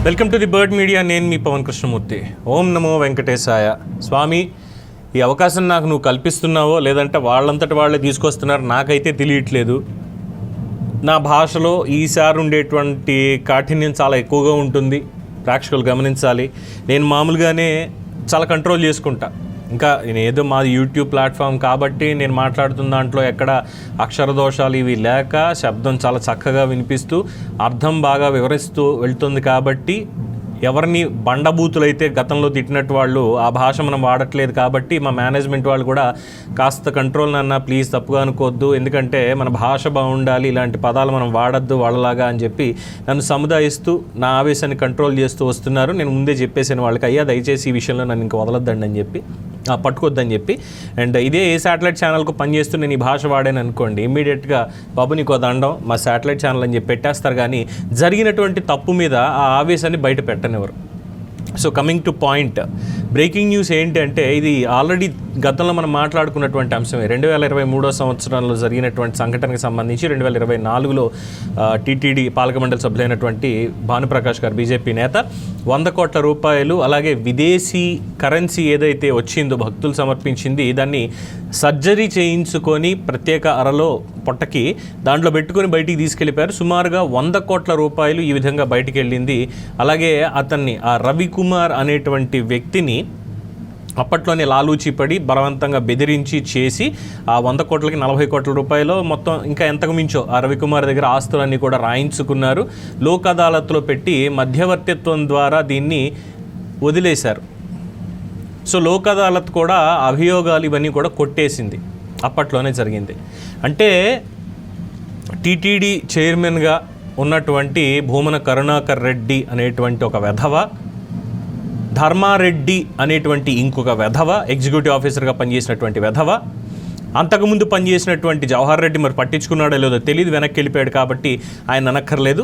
Welcome to the bird media. నేను మీ పవన్ కృష్ణమూర్తి. ఓం నమో వెంకటేశాయ. స్వామి, ఈ అవకాశం నాకు నువ్వు కల్పిస్తున్నావో లేదంటే వాళ్ళంతటి వాళ్ళే తీసుకొస్తున్నారు నాకైతే తెలియట్లేదు. నా భాషలో ఈసారి ఉండేటువంటి కాఠిన్యం చాలా ఎక్కువగా ఉంటుంది, ప్రేక్షకులు గమనించాలి. నేను మామూలుగానే చాలా కంట్రోల్ చేసుకుంటా. ఇంకా నేను ఏదో మాది యూట్యూబ్ ప్లాట్ఫామ్ కాబట్టి నేను మాట్లాడుతున్న దాంట్లో ఎక్కడ అక్షర దోషాలు ఇవి లేక శబ్దం చాలా చక్కగా వినిపిస్తూ అర్థం బాగా వివరిస్తూ వెళ్తుంది కాబట్టి ఎవరిని బండబూతులైతే గతంలో తిట్టినట్టు వాళ్ళు ఆ భాష మనం వాడట్లేదు కాబట్టి మా మేనేజ్మెంట్ వాళ్ళు కూడా కాస్త కంట్రోల్ నాన్న ప్లీజ్ తప్పుగా అనుకోవద్దు, ఎందుకంటే మన భాష బాగుండాలి, ఇలాంటి పదాలు మనం వాడద్దు వాళ్ళలాగా అని చెప్పి నన్ను సముదాయిస్తూ నా ఆవేశాన్ని కంట్రోల్ చేస్తూ వస్తున్నారు. నేను ముందే చెప్పేసాను వాళ్ళకి, అయ్యా దయచేసి ఈ విషయంలో నన్ను ఇంకా వదలొద్దండి అని చెప్పి, పట్టుకోద్దని చెప్పి. అండ్ ఇదే ఏ శాటిలైట్ ఛానల్కు పనిచేస్తూ నేను ఈ భాష వాడాను అనుకోండి, ఇమ్మీడియట్గా బాబు నీకో దండం మా శాటిలైట్ ఛానల్ అని చెప్పి పెట్టేస్తారు. కానీ జరిగినటువంటి తప్పు మీద ఆ ఆవేశాన్ని బయట పెట్టనివ్వరు. So coming to point, breaking news ఏంటి అంటే ఇది ఆల్రెడీ గతంలో మనం మాట్లాడుకున్నటువంటి అంశమే. 2023 సంవత్సరంలో జరిగినటువంటి సంఘటనకు సంబంధించి 2024లో టీటీడీ పాలక మండలి సభ్యులైనటువంటి భానుప్రకాష్ గారు, బీజేపీ నేత, 100 కోట్ల రూపాయలు అలాగే విదేశీ కరెన్సీ ఏదైతే వచ్చిందో భక్తులు సమర్పించింది, దాన్ని సర్జరీ చేయించుకొని ప్రత్యేక అరలో పొట్టకి దాంట్లో పెట్టుకొని బయటికి తీసుకెళ్ళిపోయారు. సుమారుగా 100 కోట్ల రూపాయలు ఈ విధంగా బయటికి వెళ్ళింది. అలాగే అతన్ని, ఆ రవికుమార్ అనేటువంటి వ్యక్తిని అప్పట్లోనే లాలూచిపడి బలవంతంగా బెదిరించి చేసి ఆ 100 కోట్లకి 40 కోట్ల రూపాయలు మొత్తం ఇంకా ఎంతకు మించో ఆ రవికుమార్ దగ్గర ఆస్తులన్నీ కూడా రాయించుకున్నారు. లోక్ అదాలత్లో పెట్టి మధ్యవర్తిత్వం ద్వారా దీన్ని వదిలేశారు. సో లోక్ అదాలత్ కూడా అభియోగాలు ఇవన్నీ కూడా కొట్టేసింది. అప్పట్లోనే జరిగింది. అంటే టీటీడీ చైర్మన్గా ఉన్నటువంటి భూమన కరుణాకర్ రెడ్డి అనేటువంటి ఒక వెధవ, ధర్మారెడ్డి అనేటువంటి ఇంకొక వెధవ, ఎగ్జిక్యూటివ్ ఆఫీసర్గా పనిచేసినటువంటి వెధవ, అంతకుముందు పనిచేసినటువంటి జవహర్ రెడ్డి మరి పట్టించుకున్నాడో లేదో తెలియదు, వెనక్కి వెళ్ళిపోయాడు కాబట్టి ఆయన అనక్కర్లేదు.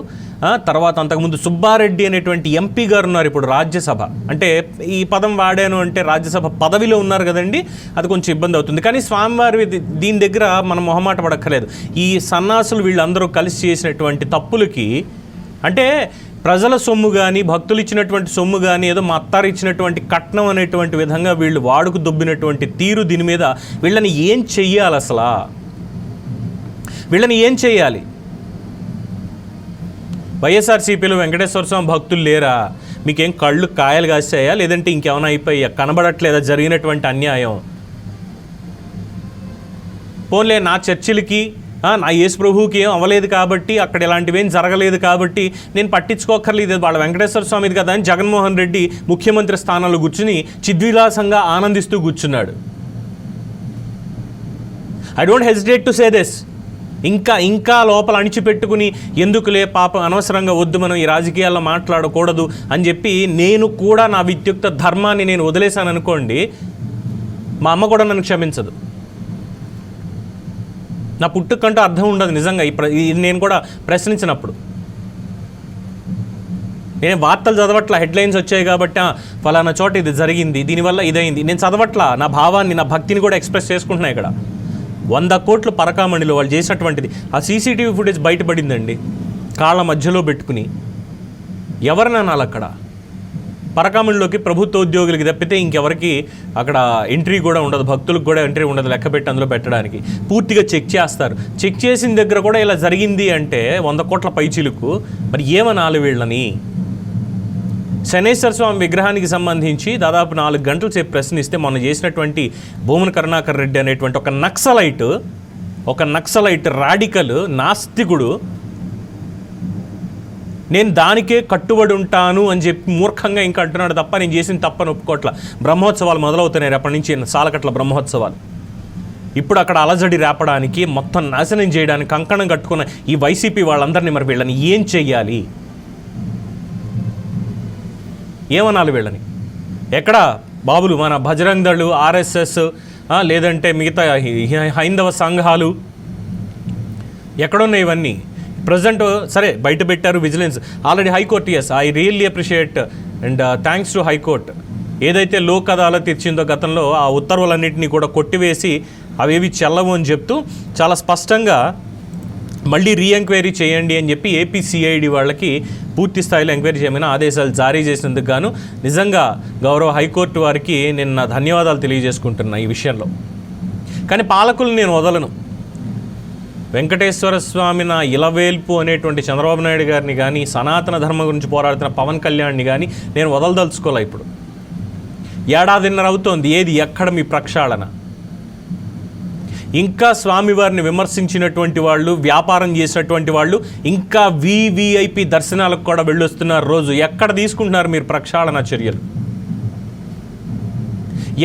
తర్వాత అంతకుముందు సుబ్బారెడ్డి అనేటువంటి ఎంపీ గారు ఉన్నారు ఇప్పుడు రాజ్యసభ. అంటే ఈ పదం వాడాను అంటే రాజ్యసభ పదవిలో ఉన్నారు కదండి, అది కొంచెం ఇబ్బంది అవుతుంది. కానీ స్వామివారి దీని దగ్గర మనం మొహమాట పడక్కర్లేదు. ఈ సన్నాసులు వీళ్ళందరూ కలిసి చేసినటువంటి తప్పులకి, అంటే ప్రజల సొమ్ము కానీ భక్తులు ఇచ్చినటువంటి సొమ్ము కానీ ఏదో మా అత్తారు ఇచ్చినటువంటి కట్నం అనేటువంటి విధంగా వీళ్ళు వాడుకు దొబ్బినటువంటి తీరు, దీని మీద వీళ్ళని ఏం చెయ్యాలి? అసలు వీళ్ళని ఏం చెయ్యాలి? వైఎస్ఆర్సీపీలో వెంకటేశ్వర స్వామి భక్తులు లేరా? మీకేం కళ్ళు కాయలు కాసాయా? లేదంటే ఇంకేమైనా అయిపోయా? కనబడట్లేదా జరిగినటువంటి అన్యాయం? పోన్లే, నా చర్చిలకి నా యేసు ప్రభువుకి ఏం అవ్వలేదు కాబట్టి, అక్కడ ఇలాంటివేం జరగలేదు కాబట్టి నేను పట్టించుకోక్కర్లేదు, వాళ్ళ వెంకటేశ్వర స్వామిది కదా అని జగన్మోహన్ రెడ్డి ముఖ్యమంత్రి స్థానంలో కూర్చుని చిద్విలాసంగా ఆనందిస్తూ కూర్చున్నాడు. I don't hesitate to say this. ఇంకా లోపల అణిచిపెట్టుకుని ఎందుకులే పాపం అనవసరంగా వద్దు, మనం ఈ రాజకీయాల్లో మాట్లాడకూడదు అని చెప్పి నేను కూడా నా విద్యుక్త ధర్మాన్ని నేను వదిలేశాను అనుకోండి, మా అమ్మ కూడా నన్ను క్షమించదు. నా పుట్టుకంటూ అర్థం ఉండదు నిజంగా. నేను కూడా ప్రశ్నించినప్పుడు నేను వార్తలు చదవట్లా, హెడ్లైన్స్ వచ్చాయి కాబట్టి ఫలానా చోట ఇది జరిగింది, దీనివల్ల ఇదైంది, నేను చదవట్లా. నా భావాన్ని, నా భక్తిని కూడా ఎక్స్ప్రెస్ చేసుకుంటున్నా. ఇక్కడ 100 కోట్లు పరకామణిలో వాళ్ళు చేసినటువంటిది, ఆ సీసీటీవీ ఫుటేజ్ బయటపడిందండి. కాళ్ళ మధ్యలో పెట్టుకుని ఎవరిని అనాలి? అక్కడ పరకామణిలోకి ప్రభుత్వ ఉద్యోగులకి తప్పితే ఇంకెవరికి అక్కడ ఎంట్రీ కూడా ఉండదు, భక్తులకు కూడా ఎంట్రీ ఉండదు, లెక్క పెట్టి అందులో పెట్టడానికి. పూర్తిగా చెక్ చేస్తారు. చెక్ చేసిన దగ్గర కూడా ఇలా జరిగింది అంటే 100 కోట్ల పైచీలకు మరి ఏమనాలి వీళ్ళని? శనేశ్వర స్వామి విగ్రహానికి సంబంధించి దాదాపు 4 గంటల సేపు ప్రశ్నిస్తే మొన్న చేసినటువంటి భూమన కరుణాకర్ రెడ్డి అనేటువంటి ఒక నక్సలైట్ రాడికల్ నాస్తికుడు, నేను దానికే కట్టుబడి ఉంటాను అని చెప్పి మూర్ఖంగా ఇంకా అంటున్నాడు తప్ప నేను చేసిన తప్పని ఒప్పుకోట్ల. బ్రహ్మోత్సవాలు మొదలవుతున్నాయి రేపటి నుంచి, సాలకట్ల బ్రహ్మోత్సవాలు. ఇప్పుడు అక్కడ అలజడి రేపడానికి, మొత్తం నాశనం చేయడానికి కంకణం కట్టుకున్న ఈ వైసీపీ వాళ్ళందరినీ మరి వీళ్ళని ఏం చెయ్యాలి? ఏమనాలి వీళ్ళని? ఎక్కడ బాబులు మన బజరంగ్ దళ్, ఆర్ఎస్ఎస్, లేదంటే మిగతా హైందవ సంఘాలు ఎక్కడున్నాయి ఇవన్నీ? ప్రజెంట్ సరే బయట పెట్టారు vigilance, already high court, yes I really appreciate and thanks to high court. ఏదైతే లోక్ అదాలత్ ఇచ్చిందో గతంలో ఆ ఉత్తర్వులన్నింటినీ కూడా కొట్టివేసి అవేవి చెల్లవు అని చెప్తూ చాలా స్పష్టంగా మళ్ళీ ఎంక్వైరీ చేయండి అని చెప్పి ఏపీ సిఐడి వాళ్ళకి పూర్తి స్థాయిలో ఎంక్వైరీ చేయమని ఆదేశాలు జారీ చేసినందుకు గాను నిజంగా గౌరవ హైకోర్టు వారికి నేను నా ధన్యవాదాలు తెలియజేసుకుంటున్నా ఈ విషయంలో. కానీ పాలకులు నేను వదలను. వెంకటేశ్వర స్వామి నా ఇలవేల్పు అనేటువంటి చంద్రబాబు నాయుడు గారిని కానీ, సనాతన ధర్మం గురించి పోరాడుతున్న పవన్ కళ్యాణ్ని కానీ నేను వదలదలుచుకోలే. ఇప్పుడు ఏడాదిన్నర అవుతోంది. ఏది ఎక్కడ మీ ప్రక్షాళన? ఇంకా స్వామివారిని విమర్శించినటువంటి వాళ్ళు, వ్యాపారం చేసినటువంటి వాళ్ళు ఇంకా వివిఐపి దర్శనాలకు కూడా వెళ్ళొస్తున్నారు. రోజు ఎక్కడ తీసుకుంటున్నారు మీరు ప్రక్షాళన చర్యలు?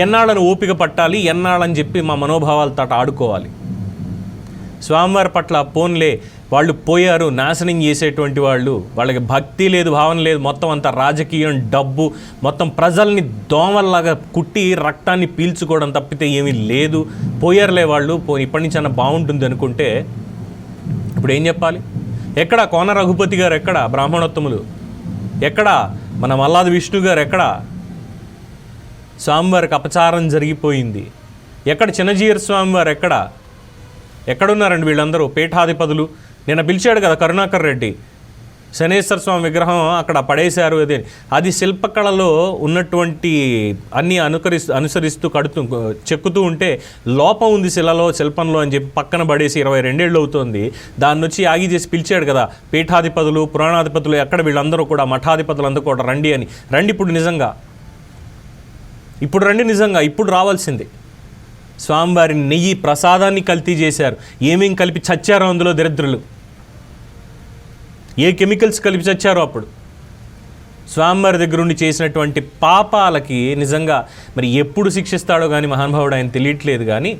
ఎన్నాళ్ళని ఓపిక పట్టాలి, ఎన్నాళ్ళని చెప్పి మా మనోభావాలతో ఆడుకోవాలి? స్వామివారి పట్ల పోన్లే, వాళ్ళు పోయారు, నాశనం చేసేటువంటి వాళ్ళు, వాళ్ళకి భక్తి లేదు, భావన లేదు, మొత్తం అంతా రాజకీయం, డబ్బు, మొత్తం ప్రజల్ని దోమల్లాగా కుట్టి రక్తాన్ని పీల్చుకోవడం తప్పితే ఏమీ లేదు. పోయారులే వాళ్ళు, ఇప్పటి నుంచి అన్న బాగుంటుంది అనుకుంటే ఇప్పుడు ఏం చెప్పాలి? ఎక్కడ కోన రఘుపతి గారు, ఎక్కడ బ్రాహ్మణోత్తములు, ఎక్కడ మన మల్లాది విష్ణు గారు, ఎక్కడ స్వామివారికి అపచారం జరిగిపోయింది, ఎక్కడ చిన్నజీయర్ స్వామివారు, ఎక్కడున్నారండి వీళ్ళందరూ? పీఠాధిపతులు నిన్న పిలిచాడు కదా కరుణాకర్ రెడ్డి, శనేశ్వర స్వామి విగ్రహం అక్కడ పడేశారు. అది శిల్పకళలో ఉన్నటువంటి అన్నీ అనుసరిస్తూ చెక్కుతూ ఉంటే లోపం ఉంది శిల్పంలో అని చెప్పి పక్కన పడేసి 22 ఏళ్ళు అవుతుంది. దాన్ని వచ్చి ఆగి చేసి పిలిచాడు కదా పీఠాధిపతులు, పురాణాధిపతులు, ఎక్కడ వీళ్ళందరూ కూడా, మఠాధిపతులు అందరూ కూడా రండి అని. రండి ఇప్పుడు నిజంగా, ఇప్పుడు రావాల్సింది. స్వామివారి నెయ్యి ప్రసాదాన్ని కల్తీ చేశారు. ఏమేం కలిపి చచ్చారో అందులో దరిద్రులు, ఏ కెమికల్స్ కలిపి చచ్చారో అప్పుడు. స్వామివారి దగ్గర ఉండి చేసినటువంటి పాపాలకి నిజంగా మరి ఎప్పుడు శిక్షిస్తాడో కానీ మహానుభావుడు ఆయన తెలియట్లేదు. కానీ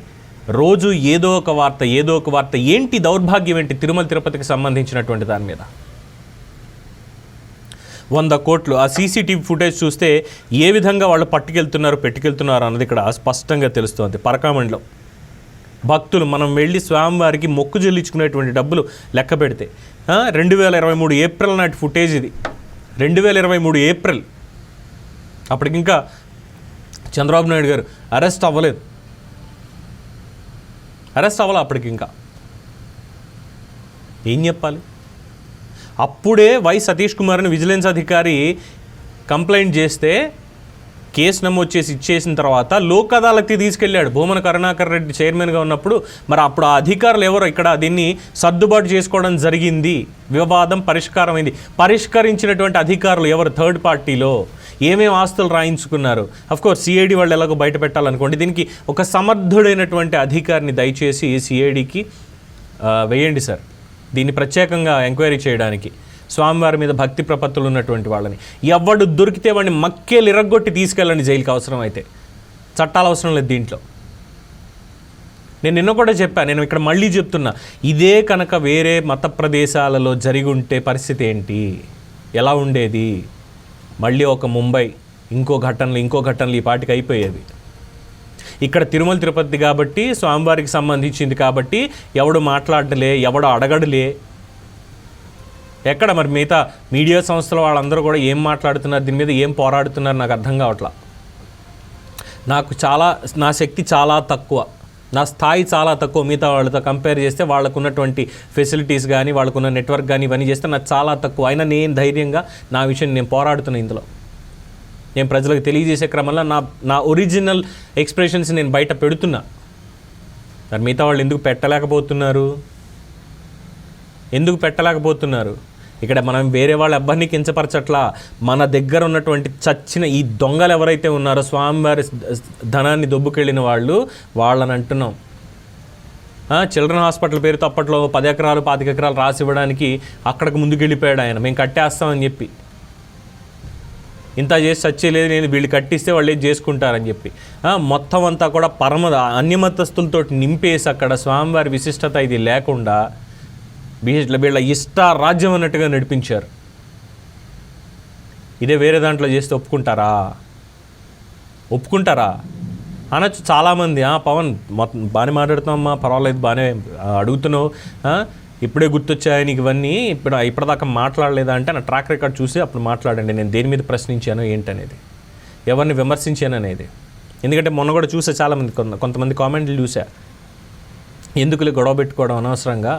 రోజు ఏదో ఒక వార్త. ఏంటి దౌర్భాగ్యం ఏంటి? తిరుమల తిరుపతికి సంబంధించినటువంటి దాని మీద 100 కోట్లు. ఆ సీసీటీవీ ఫుటేజ్ చూస్తే ఏ విధంగా వాళ్ళు పెట్టుకెళ్తున్నారు అన్నది ఇక్కడ స్పష్టంగా తెలుస్తుంది. పరకామండిలో భక్తులు మనం వెళ్ళి స్వామివారికి మొక్కు చెల్లించుకునేటువంటి డబ్బులు లెక్క పెడితే 2023 ఏప్రిల్ నాటి ఫుటేజ్ ఇది. 2023 ఏప్రిల్. అప్పటికింకా చంద్రబాబు నాయుడు గారు అరెస్ట్ అవ్వలే అప్పటికింకా. ఏం చెప్పాలి? అప్పుడే వై సతీష్ కుమార్ని విజిలెన్స్ అధికారి కంప్లైంట్ చేస్తే కేసు నమోదు చేసి ఇచ్చేసిన తర్వాత లోక్ అదాలత్కి తీసుకెళ్ళాడు. భూమన కరుణాకర్ రెడ్డి చైర్మన్గా ఉన్నప్పుడు. మరి అప్పుడు ఆ అధికారులు ఎవరో ఇక్కడ దీన్ని సర్దుబాటు చేసుకోవడం జరిగింది, వివాదం పరిష్కారమైంది. పరిష్కరించినటువంటి అధికారులు ఎవరు? థర్డ్ పార్టీలో ఏమేమి ఆస్తులు రాయించుకున్నారు? అఫ్కోర్స్ సిఐడి వాళ్ళు ఎలాగో బయట పెట్టాలనుకోండి. దీనికి ఒక సమర్థుడైనటువంటి అధికారిని దయచేసి సిఐడికి వేయండి సార్, దీన్ని ప్రత్యేకంగా ఎంక్వైరీ చేయడానికి. స్వామివారి మీద భక్తి ప్రపత్తులు ఉన్నటువంటి వాళ్ళని ఎవడు దొరికితే వాడిని మక్కేలు ఇరగ్గొట్టి తీసుకెళ్ళండి జైలుకి అవసరం అయితే. చట్టాలు అవసరం లేదు దీంట్లో. నేను నిన్న కూడా చెప్పాను, నేను ఇక్కడ మళ్ళీ చెప్తున్నా, ఇదే కనుక వేరే మత ప్రదేశాలలో జరిగి ఉంటే పరిస్థితి ఏంటి, ఎలా ఉండేది? మళ్ళీ ఒక ముంబై, ఇంకో ఘటనలు ఈ పాటికి అయిపోయేవి. ఇక్కడ తిరుమల తిరుపతి కాబట్టి, స్వామివారికి సంబంధించింది కాబట్టి ఎవడు మాట్లాడలే, ఎవడు అడగడలే. ఎక్కడ మరి మిగతా మీడియా సంస్థల వాళ్ళందరూ కూడా ఏం మాట్లాడుతున్నారు, దీని మీద ఏం పోరాడుతున్నారు నాకు అర్థం కావట్లా. నా శక్తి చాలా తక్కువ, నా స్థాయి చాలా తక్కువ. మిగతా వాళ్ళతో కంపేర్ చేస్తే వాళ్ళకున్నటువంటి ఫెసిలిటీస్ కానీ, వాళ్ళకున్న నెట్వర్క్ కానీ ఇవన్నీ చేస్తే నాకు చాలా తక్కువ. అయినా నేను ధైర్యంగా నా విషయం నేను పోరాడుతున్నా. ఇందులో నేను ప్రజలకు తెలియజేసే క్రమంలో నా ఒరిజినల్ ఎక్స్ప్రెషన్స్ నేను బయట పెడుతున్నా. మరి మిగతా వాళ్ళు ఎందుకు పెట్టలేకపోతున్నారు? ఇక్కడ మనం వేరే వాళ్ళ అబ్బాయిని కించపరచట్లా. మన దగ్గర ఉన్నటువంటి చచ్చిన ఈ దొంగలు ఎవరైతే ఉన్నారో, స్వామివారి ధనాన్ని దొబ్బుకెళ్ళిన వాళ్ళని అంటున్నాం. చిల్డ్రన్ హాస్పిటల్ పేరుతో అప్పట్లో 10 ఎకరాలు 25 ఎకరాలు రాసి ఇవ్వడానికి అక్కడికి ముందుకెళ్ళిపోయాడు ఆయన. మేము కట్టేస్తామని చెప్పి, ఇంత చేసి చచ్చేలేదు, నేను వీళ్ళు కట్టిస్తే వాళ్ళు ఏది చేసుకుంటారని చెప్పి మొత్తం అంతా కూడా అన్యమతస్తులతో నింపేసి అక్కడ స్వామివారి విశిష్టత ఇది లేకుండా వీళ్ళ ఇష్ట రాజ్యం అన్నట్టుగా నడిపించారు. ఇదే వేరే దాంట్లో చేస్తే ఒప్పుకుంటారా అనొచ్చు చాలామంది. పవన్ మొత్తం బాగానే మాట్లాడుతున్నామ్మా, పర్వాలేదు, బాగానే అడుగుతున్నావు, ఇప్పుడే గుర్తొచ్చాయి నీకు ఇవన్నీ, ఇప్పటిదాకా మాట్లాడలేదా అంటే నా ట్రాక్ రికార్డ్ చూసి అప్పుడు మాట్లాడండి. నేను దేని మీద ప్రశ్నించాను ఏంటనేది, ఎవరిని విమర్శించాను అనేది. ఎందుకంటే మొన్న కూడా చూసా, చాలామంది కొంతమంది కామెంట్లు చూసా, ఎందుకులే గొడవ పెట్టుకోవడం అనవసరంగా,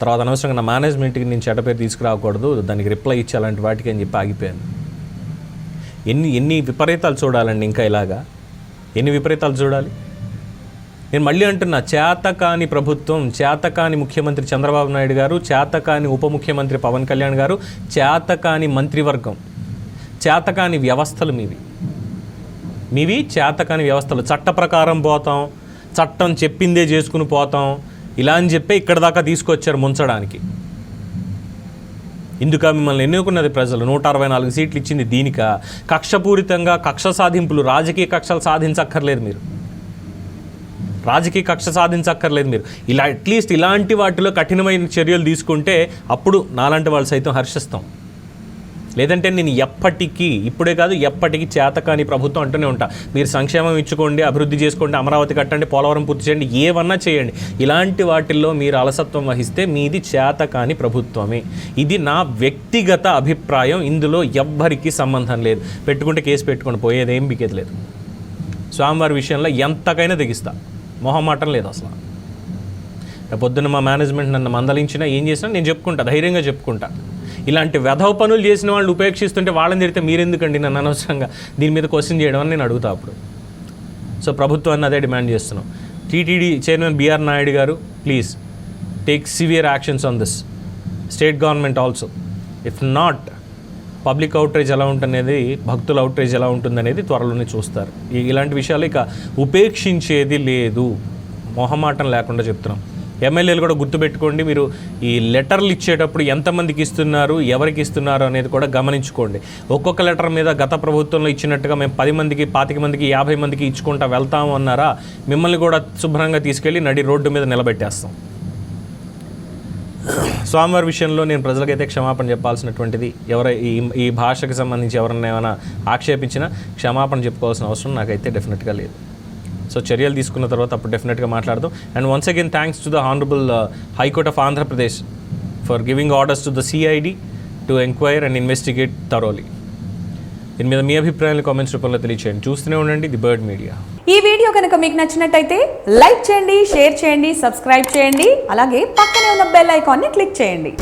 తర్వాత అనవసరంగా నా మేనేజ్మెంట్కి నేను చెడ్డ పేరు తీసుకురాకూడదు, దానికి రిప్లై ఇచ్చి అలాంటి వాటికి అని చెప్పి ఆగిపోయాను. ఎన్ని విపరీతాలు చూడాలండి, ఇంకా ఇలాగా ఎన్ని విపరీతాలు చూడాలి? నేను మళ్ళీ అంటున్నా, చేతకాని ప్రభుత్వం, చేతకాని ముఖ్యమంత్రి చంద్రబాబు నాయుడు గారు, చేతకాని ఉప ముఖ్యమంత్రి పవన్ కళ్యాణ్ గారు, చేతకాని మంత్రివర్గం, చేతకాని వ్యవస్థలు మీవి చేతకాని వ్యవస్థలు. చట్ట ప్రకారం పోతాం, చట్టం చెప్పిందే చేసుకుని పోతాం, ఇలా అని చెప్పి ఇక్కడ దాకా తీసుకొచ్చారు ముంచడానికి. ఇందుక మిమ్మల్ని ఎన్నుకున్నది ప్రజలు, 164 సీట్లు ఇచ్చింది దీనిక? కక్షపూరితంగా కక్ష సాధింపులు, రాజకీయ కక్షలు సాధించక్కర్లేదు మీరు, రాజకీయ కక్ష సాధించక్కర్లేదు మీరు. ఇలా అట్లీస్ట్ ఇలాంటి వాటిలో కఠినమైన చర్యలు తీసుకుంటే అప్పుడు నాలాంటి వాళ్ళు సైతం హర్షిస్తాం. లేదంటే నేను ఎప్పటికీ, ఇప్పుడే కాదు ఎప్పటికీ చేతకాని ప్రభుత్వం అంటూనే ఉంటా. మీరు సంక్షేమం ఇచ్చుకోండి, అభివృద్ధి చేసుకోండి, అమరావతి కట్టండి, పోలవరం పూర్తి చేయండి, ఏమన్నా చేయండి, ఇలాంటి వాటిల్లో మీరు అలసత్వం వహిస్తే మీది చేతకాని ప్రభుత్వమే. ఇది నా వ్యక్తిగత అభిప్రాయం, ఇందులో ఎవ్వరికీ సంబంధం లేదు. పెట్టుకుంటే కేసు పెట్టుకొని పోయేదేం బికేది లేదు. స్వామివారి విషయంలో ఎంతకైనా తెగిస్తా, మొహమాటం లేదు అసలు. పొద్దున్న మా మేనేజ్మెంట్ నన్ను మందలించినా ఏం చేసినా నేను చెప్పుకుంటా, ధైర్యంగా చెప్పుకుంటా. ఇలాంటి వెధవ పనులు చేసిన వాళ్ళు ఉపేక్షిస్తుంటే వాళ్ళని తిడితే మీరెందుకండి నన్ను అనవసరంగా దీని మీద క్వశ్చన్ చేయడం అని నేను అడుగుతా అప్పుడు. సో ప్రభుత్వాన్ని అదే డిమాండ్ చేస్తున్నాం. టీటీడీ చైర్మన్ బిఆర్ నాయుడు గారు, please take severe actions on this. State government also. If not, public outrage ఎలా ఉంటుందనేది, భక్తుల అవుట్రేజ్ ఎలా ఉంటుందనేది త్వరలోనే చూస్తారు. ఇలాంటి విషయాలు ఇక ఉపేక్షించేది లేదు, మొహమాటం లేకుండా చెప్తున్నాం. ఎమ్మెల్యేలు కూడా గుర్తుపెట్టుకోండి, మీరు ఈ లెటర్లు ఇచ్చేటప్పుడు ఎంతమందికి ఇస్తున్నారు, ఎవరికి ఇస్తున్నారు అనేది కూడా గమనించుకోండి. ఒక్కొక్క లెటర్ మీద గత ప్రభుత్వంలో ఇచ్చినట్టుగా మేము 10 మందికి, 25 మందికి, 50 మందికి ఇచ్చుకుంటా వెళ్తాము అన్నారా, మిమ్మల్ని కూడా శుభ్రంగా తీసుకెళ్ళి నడి రోడ్డు మీద నిలబెట్టేస్తాం. స్వామివారి విషయంలో నేను ప్రజలకైతే క్షమాపణ చెప్పాల్సినటువంటిది, ఈ భాషకు సంబంధించి ఎవరన్నా ఏమైనా ఆక్షేపించినా క్షమాపణ చెప్పుకోవాల్సిన అవసరం నాకైతే డెఫినెట్గా లేదు. సో చర్యలు తీసుకున్న తర్వాత అప్పుడు డెఫినెట్గా మాట్లాడదాం. And once again thanks to the honourable high court of Andhra Pradesh for giving orders to the CID to enquire and investigate thoroughly. దీని మీద మీ అభిప్రాయాన్ని కామెంట్స్ రూపంలో తెలియచేయండి. చూస్తూనే ఉండండి ది బర్డ్ మీడియా. ఈ వీడియో కనుక మీకు నచ్చినట్టయితే లైక్ చేయండి, షేర్ చేయండి, సబ్స్క్రైబ్ చేయండి. అలాగే పక్కనే ఉన్న బెల్ ఐకాన్ని క్లిక్ చేయండి.